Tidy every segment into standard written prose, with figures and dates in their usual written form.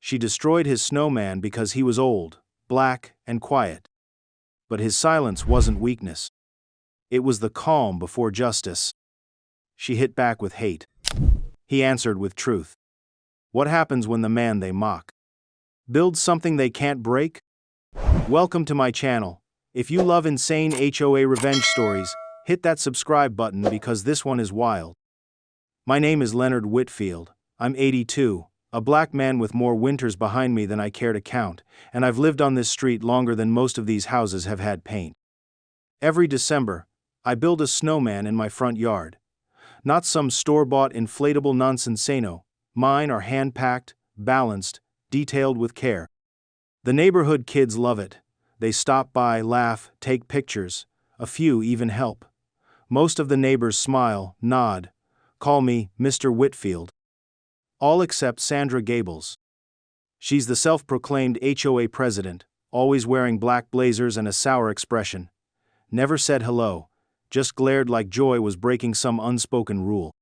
She destroyed his snowman because he was old, black, and quiet. But his silence wasn't weakness. It was the calm before justice. She hit back with hate. He answered with truth. What happens when the man they mock builds something they can't break? Welcome to my channel. If you love insane HOA revenge stories, hit that subscribe button because this one is wild. My name is Leonard Whitfield. I'm 82, a black man with more winters behind me than I care to count, and I've lived on this street longer than most of these houses have had paint. Every December, I build a snowman in my front yard. Not some store-bought inflatable nonsenseno. Mine are hand-packed, balanced, detailed with care. The neighborhood kids love it. They stop by, laugh, take pictures. A few even help. Most of the neighbors smile, nod, call me Mr. Whitfield. All except Sandra Gables. She's the self-proclaimed HOA president, always wearing black blazers and a sour expression. Never said hello, just glared like joy was breaking some unspoken rule.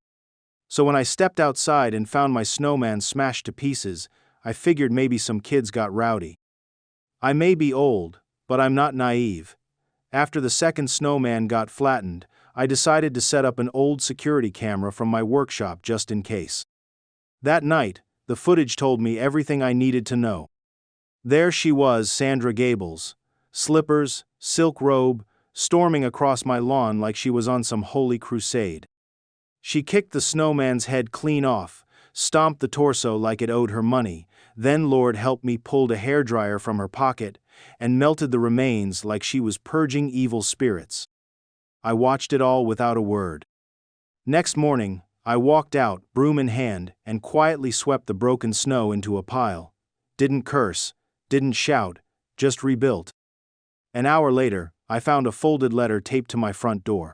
So when I stepped outside and found my snowman smashed to pieces, I figured maybe some kids got rowdy. I may be old, but I'm not naive. After the second snowman got flattened, I decided to set up an old security camera from my workshop just in case. That night, the footage told me everything I needed to know. There she was, Sandra Gables, slippers, silk robe, storming across my lawn like she was on some holy crusade. She kicked the snowman's head clean off, stomped the torso like it owed her money, then Lord help me pulled a hairdryer from her pocket and melted the remains like she was purging evil spirits. I watched it all without a word. Next morning, I walked out, broom in hand, and quietly swept the broken snow into a pile. Didn't curse, didn't shout, just rebuilt. An hour later, I found a folded letter taped to my front door.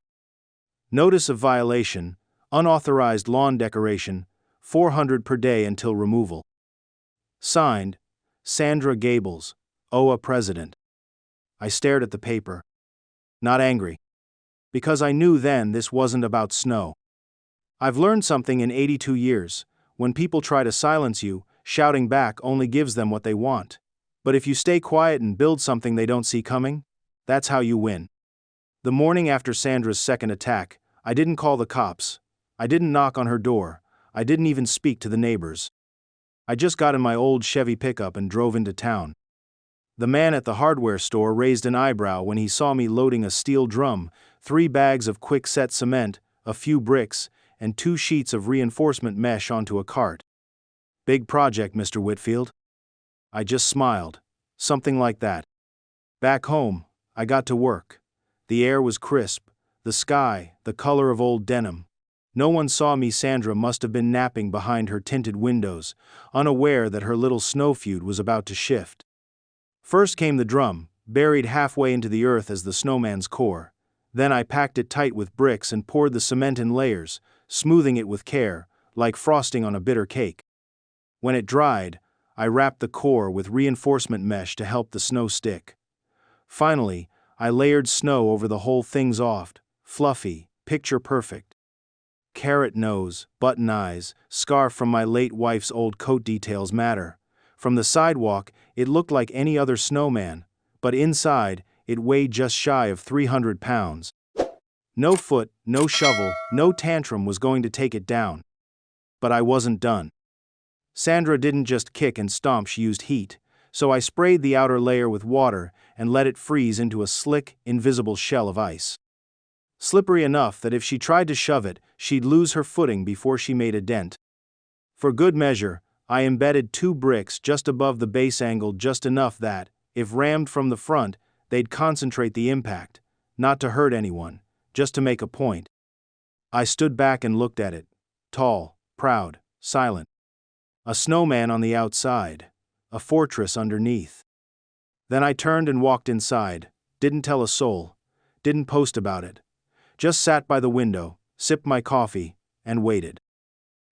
Notice of violation, unauthorized lawn decoration, $400 per day until removal. Signed, Sandra Gables, HOA President. I stared at the paper. Not angry. Because I knew then this wasn't about snow. I've learned something in 82 years. When people try to silence you, shouting back only gives them what they want. But if you stay quiet and build something they don't see coming, that's how you win. The morning after Sandra's second attack, I didn't call the cops. I didn't knock on her door. I didn't even speak to the neighbors. I just got in my old Chevy pickup and drove into town. The man at the hardware store raised an eyebrow when he saw me loading a steel drum, 3 bags of quick-set cement, a few bricks, and 2 sheets of reinforcement mesh onto a cart. Big project, Mr. Whitfield. I just smiled. Something like that. Back home, I got to work. The air was crisp, the sky, the color of old denim. No one saw me. Sandra must have been napping behind her tinted windows, unaware that her little snow feud was about to shift. First came the drum, buried halfway into the earth as the snowman's core. Then I packed it tight with bricks and poured the cement in layers, smoothing it with care, like frosting on a bitter cake. When it dried, I wrapped the core with reinforcement mesh to help the snow stick. Finally, I layered snow over the whole thing. Soft, fluffy, picture perfect. Carrot nose, button eyes, scarf from my late wife's old coat. Details matter. From the sidewalk, it looked like any other snowman, but inside, it weighed just shy of 300 pounds. No foot, no shovel, no tantrum was going to take it down. But I wasn't done. Sandra didn't just kick and stomp, she used heat, so I sprayed the outer layer with water and let it freeze into a slick, invisible shell of ice. Slippery enough that if she tried to shove it, she'd lose her footing before she made a dent. For good measure, I embedded 2 bricks just above the base angle, just enough that, if rammed from the front, they'd concentrate the impact, not to hurt anyone, just to make a point. I stood back and looked at it, tall, proud, silent. A snowman on the outside, a fortress underneath. Then I turned and walked inside, didn't tell a soul, didn't post about it. Just sat by the window, sipped my coffee, and waited.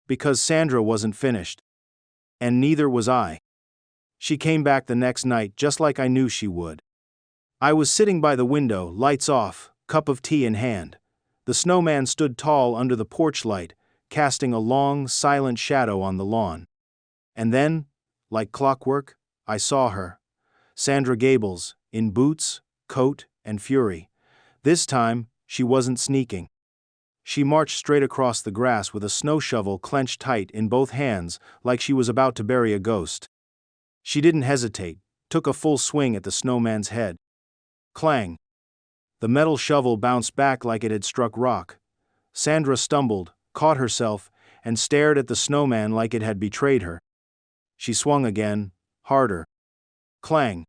Because Sandra wasn't finished. And neither was I. She came back the next night just like I knew she would. I was sitting by the window, lights off, cup of tea in hand. The snowman stood tall under the porch light, casting a long, silent shadow on the lawn. And then, Like clockwork, I saw her. Sandra Gables, in boots, coat, and fury. This time, she wasn't sneaking. She marched straight across the grass with a snow shovel clenched tight in both hands, like she was about to bury a ghost. She didn't hesitate, took a full swing at the snowman's head. Clang! The metal shovel bounced back like it had struck rock. Sandra stumbled, caught herself, and stared at the snowman like it had betrayed her. She swung again, harder. Clang!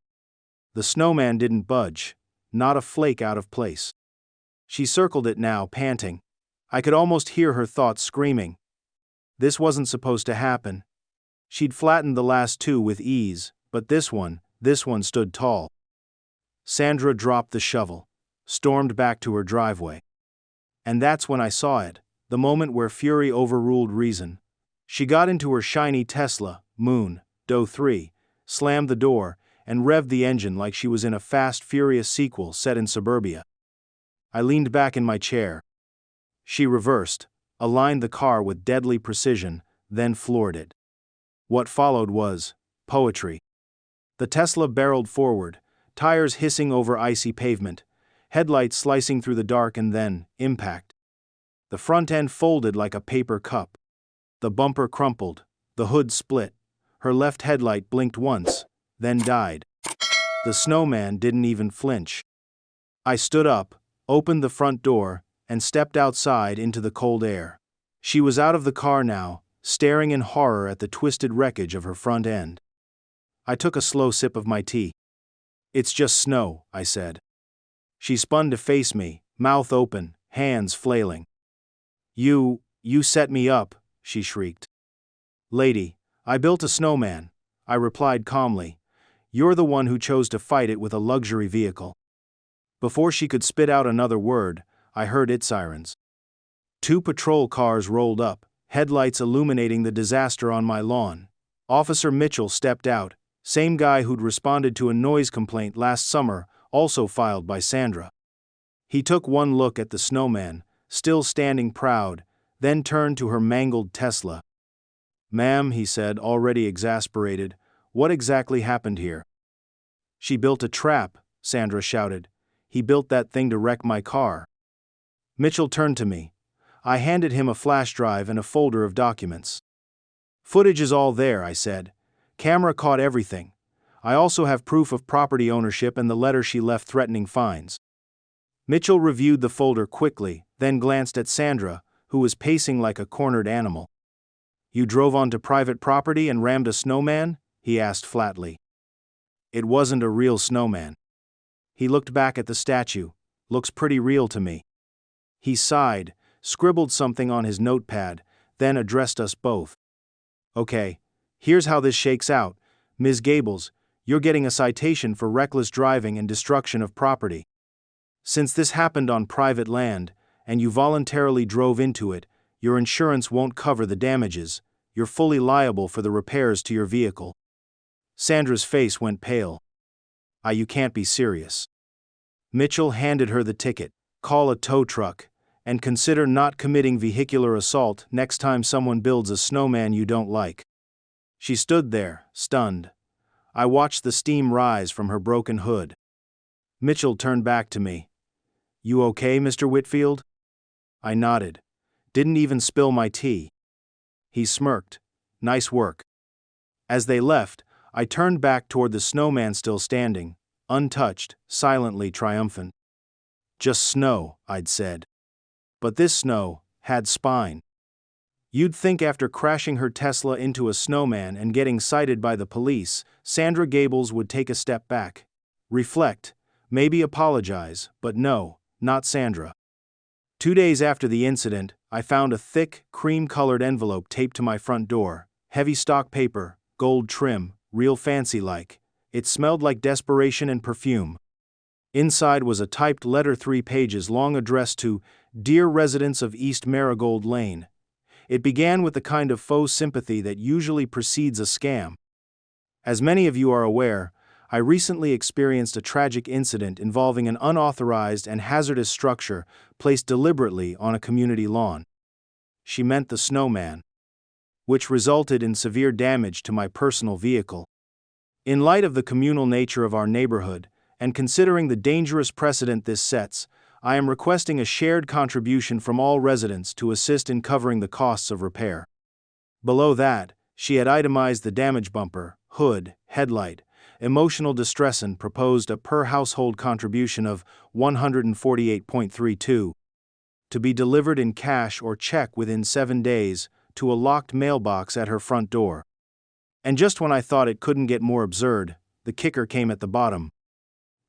The snowman didn't budge, not a flake out of place. She circled it now, panting. I could almost hear her thoughts screaming. This wasn't supposed to happen. She'd flattened the last two with ease, but this one stood tall. Sandra dropped the shovel, stormed back to her driveway. And that's when I saw it, the moment where fury overruled reason. She got into her shiny Tesla, Moon, Doe 3, slammed the door, and revved the engine like she was in a Fast Furious sequel set in suburbia. I leaned back in my chair. She reversed, aligned the car with deadly precision, then floored it. What followed was poetry. The Tesla barreled forward, tires hissing over icy pavement, headlights slicing through the dark, and then impact. The front end folded like a paper cup. The bumper crumpled, the hood split, her left headlight blinked once, then died. The snowman didn't even flinch. I stood up, opened the front door, and stepped outside into the cold air. She was out of the car now, staring in horror at the twisted wreckage of her front end. I took a slow sip of my tea. "It's just snow," I said. She spun to face me, mouth open, hands flailing. You set me up," she shrieked. "Lady, I built a snowman," I replied calmly. "You're the one who chose to fight it with a luxury vehicle." Before she could spit out another word, I heard its sirens. 2 patrol cars rolled up, headlights illuminating the disaster on my lawn. Officer Mitchell stepped out, same guy who'd responded to a noise complaint last summer, also filed by Sandra. He took one look at the snowman, still standing proud, then turned to her mangled Tesla. "Ma'am," he said, already exasperated, "what exactly happened here?" "She built a trap," Sandra shouted. "He built that thing to wreck my car." Mitchell turned to me. I handed him a flash drive and a folder of documents. "Footage is all there," I said. "Camera caught everything. I also have proof of property ownership and the letter she left threatening fines." Mitchell reviewed the folder quickly, then glanced at Sandra, who was pacing like a cornered animal. "You drove onto private property and rammed a snowman?" he asked flatly. "It wasn't a real snowman." He looked back at the statue. "Looks pretty real to me." He sighed, scribbled something on his notepad, then addressed us both. "Okay, here's how this shakes out. Ms. Gables, you're getting a citation for reckless driving and destruction of property. Since this happened on private land, and you voluntarily drove into it, your insurance won't cover the damages. You're fully liable for the repairs to your vehicle." Sandra's face went pale. You can't be serious." Mitchell handed her the ticket. "Call a tow truck, and consider not committing vehicular assault next time someone builds a snowman you don't like." She stood there, stunned. I watched the steam rise from her broken hood. Mitchell turned back to me. "You okay, Mr. Whitfield?" I nodded. Didn't even spill my tea. He smirked. "Nice work." As they left, I turned back toward the snowman still standing, untouched, silently triumphant. "Just snow," I'd said. But this snow had spine. You'd think after crashing her Tesla into a snowman and getting cited by the police, Sandra Gables would take a step back, reflect, maybe apologize, but no, not Sandra. 2 days after the incident, I found a thick, cream-colored envelope taped to my front door, heavy stock paper, gold trim, real fancy-like. It smelled like desperation and perfume. Inside was a typed letter 3 pages long addressed to "Dear residents of East Marigold Lane." It began with the kind of faux sympathy that usually precedes a scam. As many of you are aware, I recently experienced a tragic incident involving an unauthorized and hazardous structure placed deliberately on a community lawn. She meant the snowman. which resulted in severe damage to my personal vehicle. In light of the communal nature of our neighborhood, and considering the dangerous precedent this sets, I am requesting a shared contribution from all residents to assist in covering the costs of repair. Below that, she had itemized the damage bumper, hood, headlight, emotional distress and proposed a per-household contribution of $148.32 to be delivered in cash or check within 7 days to a locked mailbox at her front door. And just when I thought it couldn't get more absurd, the kicker came at the bottom.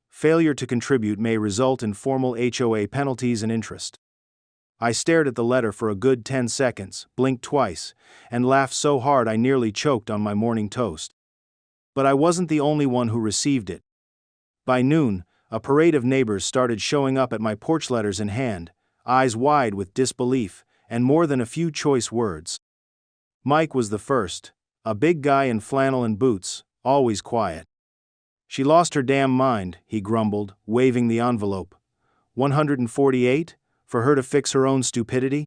Failure to contribute may result in formal HOA penalties and interest. I stared at the letter for a good 10 seconds, blinked twice, and laughed so hard I nearly choked on my morning toast. But I wasn't the only one who received it. By noon, a parade of neighbors started showing up at my porch, letters in hand, eyes wide with disbelief, and more than a few choice words. Mike was the first, a big guy in flannel and boots, always quiet. "She lost her damn mind," he grumbled, waving the envelope. 148? For her to fix her own stupidity?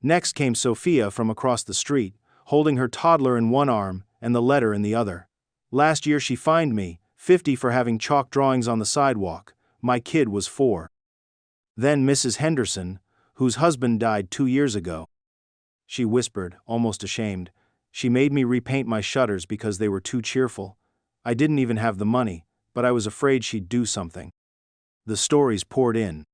Next came Sophia from across the street, holding her toddler in one arm and the letter in the other. "Last year she fined me, $50 for having chalk drawings on the sidewalk. My kid was 4. Then Mrs. Henderson, whose husband died 2 years ago. She whispered, almost ashamed. She made me repaint my shutters because they were too cheerful. I didn't even have the money, but I was afraid she'd do something." The stories poured in.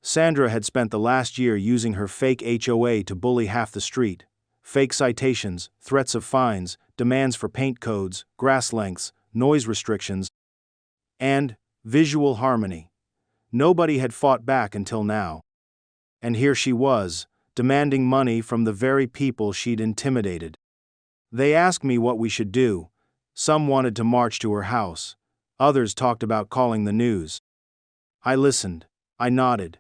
Sandra had spent the last year using her fake HOA to bully half the street. Fake citations, threats of fines, demands for paint codes, grass lengths, noise restrictions, and visual harmony. Nobody had fought back until now. And here she was, demanding money from the very people she'd intimidated. They asked me what we should do. Some wanted to march to her house. Others talked about calling the news. I listened. I nodded.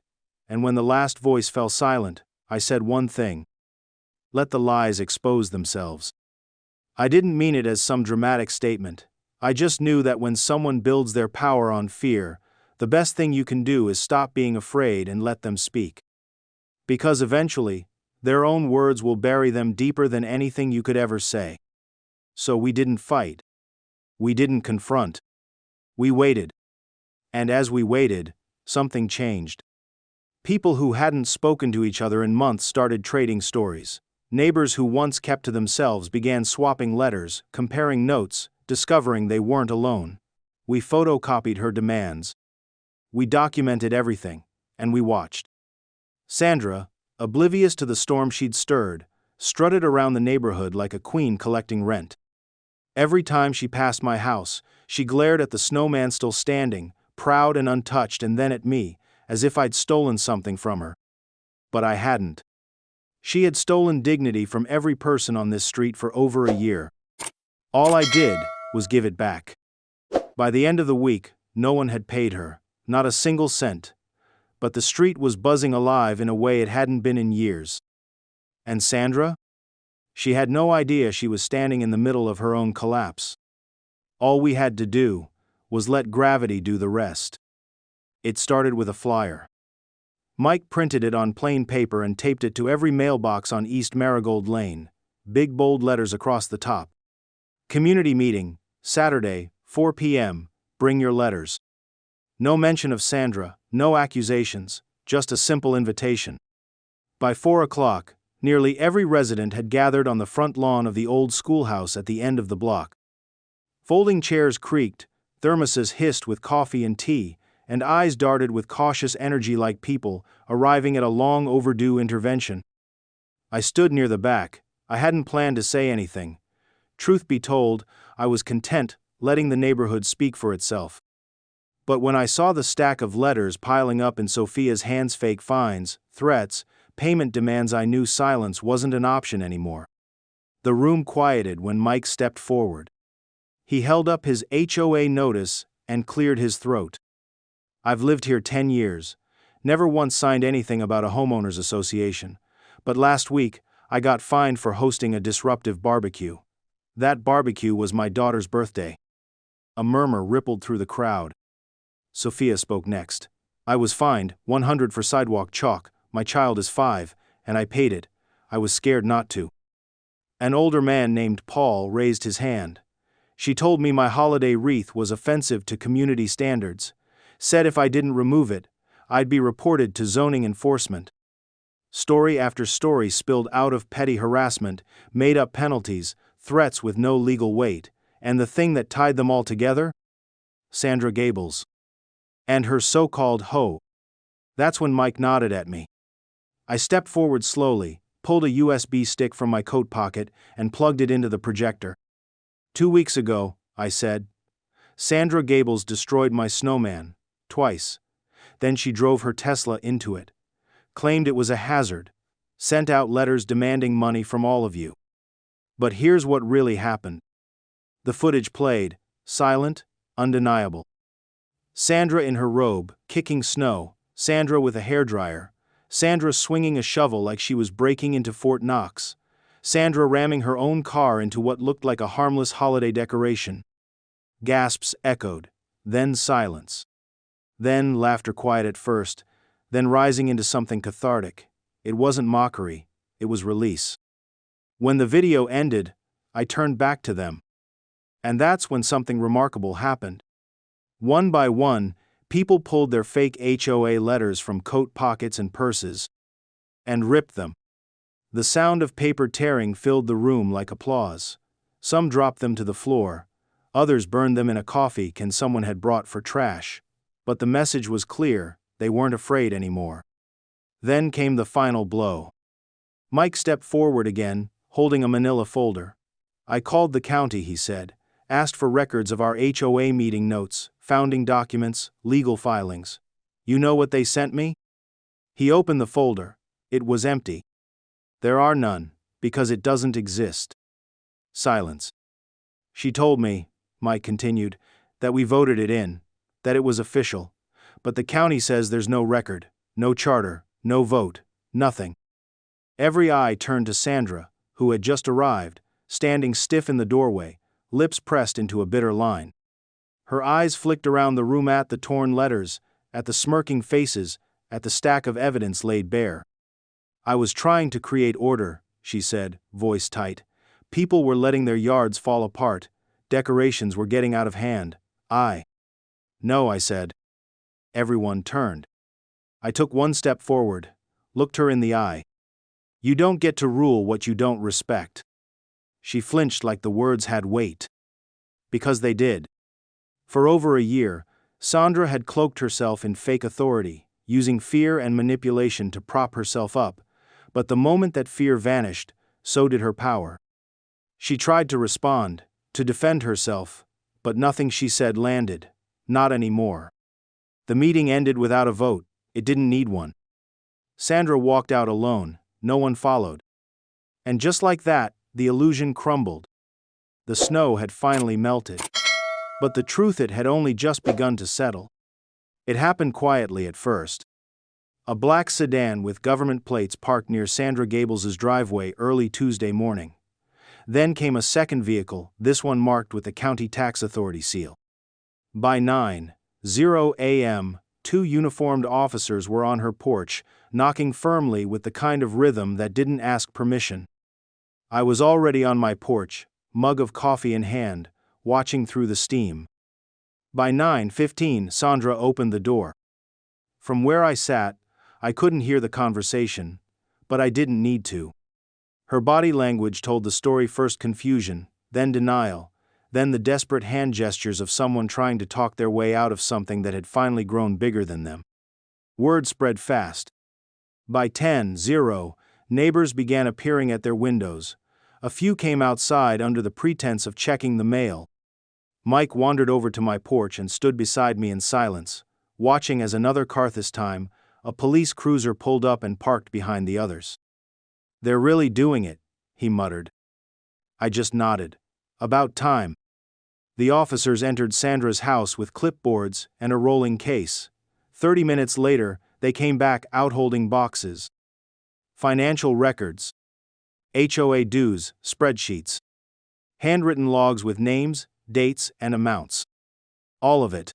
And when the last voice fell silent, I said one thing. Let the lies expose themselves. I didn't mean it as some dramatic statement. I just knew that when someone builds their power on fear, the best thing you can do is stop being afraid and let them speak. Because eventually, their own words will bury them deeper than anything you could ever say. So we didn't fight. We didn't confront. We waited. And as we waited, something changed. People who hadn't spoken to each other in months started trading stories. Neighbors who once kept to themselves began swapping letters, comparing notes, discovering they weren't alone. We photocopied her demands. We documented everything, and we watched. Sandra, oblivious to the storm she'd stirred, strutted around the neighborhood like a queen collecting rent. Every time she passed my house, she glared at the snowman still standing, proud and untouched, and then at me, as if I'd stolen something from her. But I hadn't. She had stolen dignity from every person on this street for over a year. All I did was give it back. By the end of the week, no one had paid her, not a single cent. But the street was buzzing alive in a way it hadn't been in years. And Sandra? She had no idea she was standing in the middle of her own collapse. All we had to do was let gravity do the rest. It started with a flyer. Mike printed it on plain paper and taped it to every mailbox on East Marigold Lane, big bold letters across the top. Community meeting, Saturday, 4 p.m., bring your letters. No mention of Sandra, no accusations, just a simple invitation. By 4 o'clock, nearly every resident had gathered on the front lawn of the old schoolhouse at the end of the block. Folding chairs creaked, thermoses hissed with coffee and tea, and eyes darted with cautious energy like people arriving at a long overdue intervention. I stood near the back. I hadn't planned to say anything. Truth be told, I was content letting the neighborhood speak for itself. But when I saw the stack of letters piling up in Sophia's hands, fake fines, threats, payment demands, I knew silence wasn't an option anymore. The room quieted when Mike stepped forward. He held up his HOA notice and cleared his throat. I've lived here 10 years, never once signed anything about a homeowners association, but last week I got fined for hosting a disruptive barbecue. That barbecue was my daughter's birthday. A murmur rippled through the crowd. Sophia spoke next. I was fined $100 for sidewalk chalk. My child is 5, and I paid it. I was scared not to. An older man named Paul raised his hand. She told me my holiday wreath was offensive to community standards, said if I didn't remove it, I'd be reported to zoning enforcement. Story after story spilled out of petty harassment, made-up penalties, threats with no legal weight, and the thing that tied them all together? Sandra Gables. And her so-called hoe. That's when Mike nodded at me. I stepped forward slowly, pulled a USB stick from my coat pocket, and plugged it into the projector. 2 weeks ago, I said, Sandra Gables destroyed my Snowman, twice. Then she drove her Tesla into it. Claimed it was a hazard. Sent out letters demanding money from all of you. But here's what really happened. The footage played, silent, undeniable. Sandra in her robe, kicking snow, Sandra with a hairdryer, Sandra swinging a shovel like she was breaking into Fort Knox, Sandra ramming her own car into what looked like a harmless holiday decoration. Gasps echoed, then silence. Then laughter quiet at first, then rising into something cathartic. It wasn't mockery, it was release. When the video ended, I turned back to them. And that's when something remarkable happened. One by one, people pulled their fake HOA letters from coat pockets and purses and ripped them. The sound of paper tearing filled the room like applause. Some dropped them to the floor, others burned them in a coffee can someone had brought for trash. But the message was clear, they weren't afraid anymore. Then came the final blow. Mike stepped forward again, holding a manila folder. I called the county, he said, asked for records of our HOA meeting notes, founding documents, legal filings. You know what they sent me? He opened the folder. It was empty. There are none, because it doesn't exist. Silence. She told me, Mike continued, that we voted it in, that it was official, but the county says there's no record, no charter, no vote, nothing. Every eye turned to Sandra, who had just arrived, standing stiff in the doorway, lips pressed into a bitter line. Her eyes flicked around the room at the torn letters, at the smirking faces, at the stack of evidence laid bare. I was trying to create order, she said, voice tight. People were letting their yards fall apart, decorations were getting out of hand. No, I said. Everyone turned. I took one step forward, looked her in the eye. You don't get to rule what you don't respect. She flinched like the words had weight. Because they did. For over a year, Sandra had cloaked herself in fake authority, using fear and manipulation to prop herself up, but the moment that fear vanished, so did her power. She tried to respond, to defend herself, but nothing she said landed, not anymore. The meeting ended without a vote, it didn't need one. Sandra walked out alone, no one followed. And just like that, the illusion crumbled. The snow had finally melted. But the truth, it had only just begun to settle. It happened quietly at first. A black sedan with government plates parked near Sandra Gables' driveway early Tuesday morning. Then came a second vehicle, this one marked with the county tax authority seal. By 9:00 a.m., 2 uniformed officers were on her porch, knocking firmly with the kind of rhythm that didn't ask permission. I was already on my porch, mug of coffee in hand, watching through the steam. By 9:15, Sandra opened the door. From where I sat, I couldn't hear the conversation, but I didn't need to. Her body language told the story: first confusion, then denial, then the desperate hand gestures of someone trying to talk their way out of something that had finally grown bigger than them. Word spread fast. By 10:00, neighbors began appearing at their windows. A few came outside under the pretense of checking the mail. Mike wandered over to my porch and stood beside me in silence, watching as another car, this time, a police cruiser, pulled up and parked behind the others. They're really doing it, he muttered. I just nodded. About time. The officers entered Sandra's house with clipboards and a rolling case. 30 minutes later, they came back out holding boxes. Financial records. HOA dues, spreadsheets. Handwritten logs with names, dates, and amounts. All of it.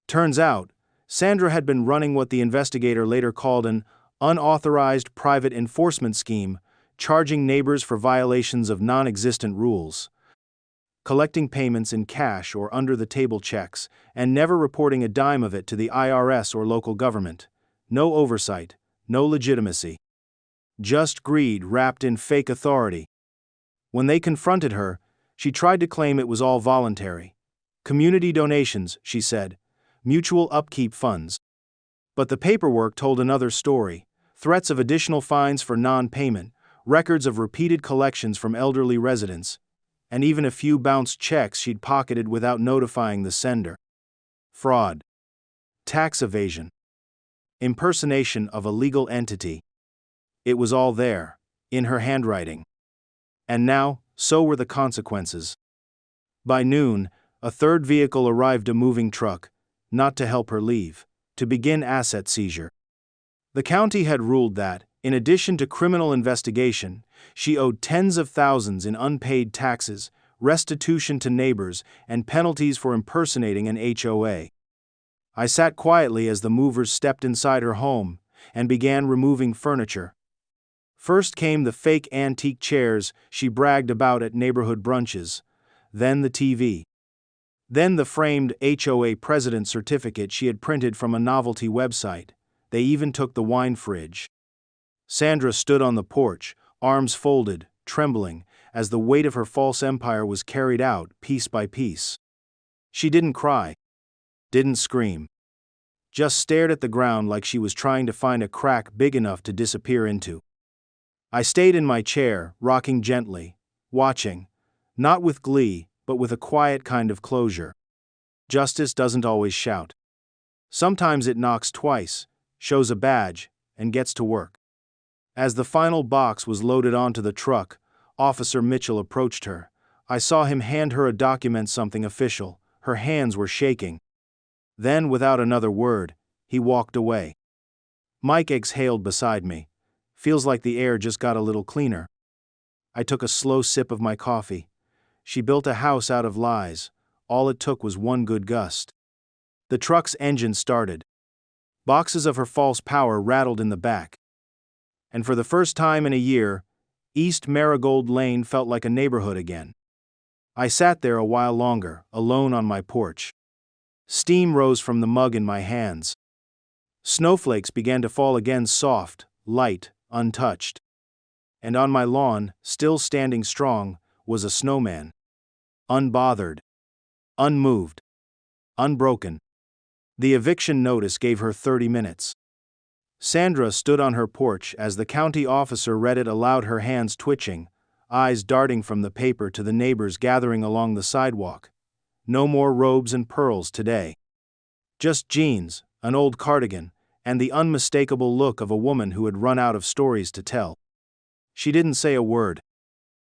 Turns out, Sandra had been running what the investigator later called an unauthorized private enforcement scheme, charging neighbors for violations of non-existent rules, collecting payments in cash or under-the-table checks, and never reporting a dime of it to the IRS or local government. No oversight, no legitimacy. Just greed wrapped in fake authority. When they confronted her, she tried to claim it was all voluntary. Community donations, she said. Mutual upkeep funds. But the paperwork told another story. Threats of additional fines for non-payment, records of repeated collections from elderly residents, and even a few bounced checks she'd pocketed without notifying the sender. Fraud. Tax evasion. Impersonation of a legal entity. It was all there, in her handwriting. And now, so were the consequences. By noon, a third vehicle arrived, a moving truck, not to help her leave, to begin asset seizure. The county had ruled that, in addition to criminal investigation, she owed tens of thousands in unpaid taxes, restitution to neighbors, and penalties for impersonating an HOA. I sat quietly as the movers stepped inside her home and began removing furniture. First came the fake antique chairs she bragged about at neighborhood brunches, then the TV. Then the framed HOA president certificate she had printed from a novelty website. They even took the wine fridge. Sandra stood on the porch, arms folded, trembling, as the weight of her false empire was carried out piece by piece. She didn't cry, didn't scream, just stared at the ground like she was trying to find a crack big enough to disappear into. I stayed in my chair, rocking gently, watching, not with glee, but with a quiet kind of closure. Justice doesn't always shout. Sometimes it knocks twice, shows a badge, and gets to work. As the final box was loaded onto the truck, Officer Mitchell approached her. I saw him hand her a document, something official. Her hands were shaking. Then, without another word, he walked away. Mike exhaled beside me. Feels like the air just got a little cleaner. I took a slow sip of my coffee. She built a house out of lies. All it took was one good gust. The truck's engine started. Boxes of her false power rattled in the back. And for the first time in a year, East Marigold Lane felt like a neighborhood again. I sat there a while longer, alone on my porch. Steam rose from the mug in my hands. Snowflakes began to fall again, soft, light, untouched. And on my lawn, still standing strong, was a snowman. Unbothered. Unmoved. Unbroken. The eviction notice gave her 30 minutes. Sandra stood on her porch as the county officer read it aloud, her hands twitching, eyes darting from the paper to the neighbors gathering along the sidewalk. No more robes and pearls today. Just jeans, an old cardigan, and the unmistakable look of a woman who had run out of stories to tell. She didn't say a word.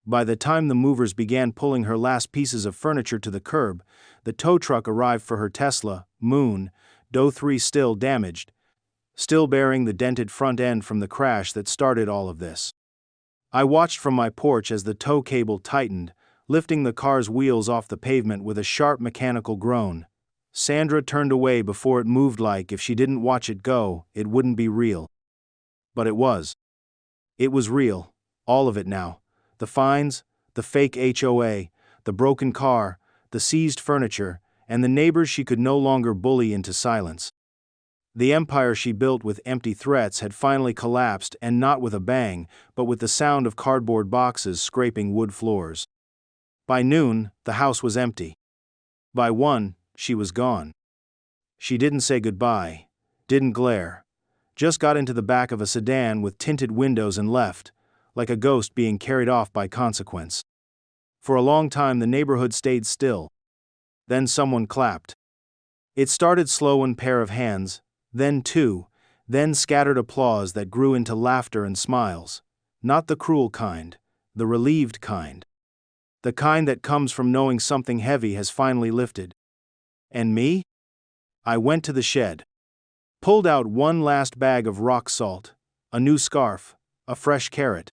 By the time the movers began pulling her last pieces of furniture to the curb, the tow truck arrived for her Tesla, Moon, Doe 3, still damaged, still bearing the dented front end from the crash that started all of this. I watched from my porch as the tow cable tightened, lifting the car's wheels off the pavement with a sharp mechanical groan. Sandra turned away before it moved, like if she didn't watch it go, it wouldn't be real. But it was. It was real, all of it now. The fines, the fake HOA, the broken car, the seized furniture, and the neighbors she could no longer bully into silence. The empire she built with empty threats had finally collapsed, and not with a bang, but with the sound of cardboard boxes scraping wood floors. By noon, the house was empty. By 1, she was gone. She didn't say goodbye, didn't glare, just got into the back of a sedan with tinted windows and left, like a ghost being carried off by consequence. For a long time the neighborhood stayed still. Then someone clapped. It started slow, one pair of hands, then 2, then scattered applause that grew into laughter and smiles. Not the cruel kind, the relieved kind. The kind that comes from knowing something heavy has finally lifted. And me? I went to the shed. Pulled out one last bag of rock salt, a new scarf, a fresh carrot.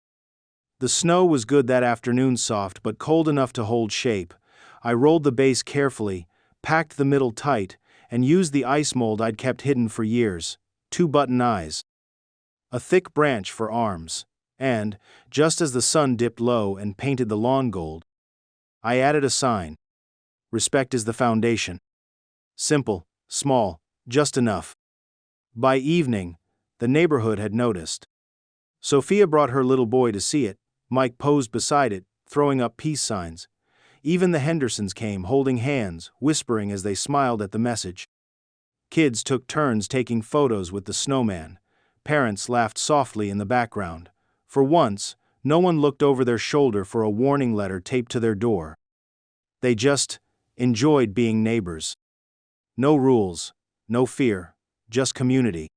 The snow was good that afternoon, soft but cold enough to hold shape. I rolled the base carefully, packed the middle tight, and used the ice mold I'd kept hidden for years. 2 button eyes. A thick branch for arms. And, just as the sun dipped low and painted the lawn gold, I added a sign. Respect is the foundation. Simple, small, just enough. By evening, the neighborhood had noticed. Sophia brought her little boy to see it. Mike posed beside it, throwing up peace signs. Even the Hendersons came, holding hands, whispering as they smiled at the message. Kids took turns taking photos with the snowman. Parents laughed softly in the background. For once, no one looked over their shoulder for a warning letter taped to their door. They just enjoyed being neighbors. No rules, no fear, just community.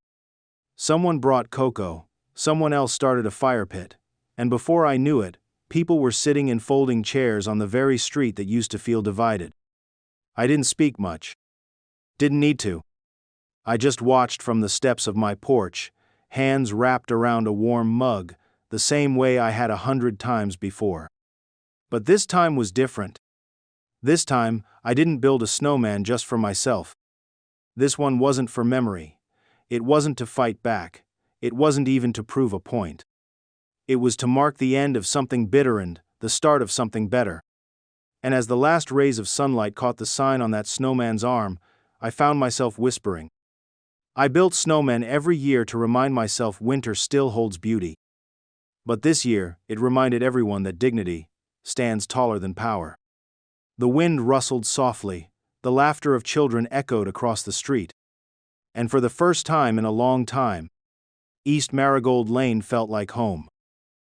Someone brought cocoa, someone else started a fire pit, and before I knew it, people were sitting in folding chairs on the very street that used to feel divided. I didn't speak much. Didn't need to. I just watched from the steps of my porch, hands wrapped around a warm mug, the same way I had 100 times before. But this time was different. This time, I didn't build a snowman just for myself. This one wasn't for memory. It wasn't to fight back. It wasn't even to prove a point. It was to mark the end of something bitter and the start of something better. And as the last rays of sunlight caught the sign on that snowman's arm, I found myself whispering. I built snowmen every year to remind myself winter still holds beauty. But this year, it reminded everyone that dignity stands taller than power. The wind rustled softly, the laughter of children echoed across the street. And for the first time in a long time, East Marigold Lane felt like home.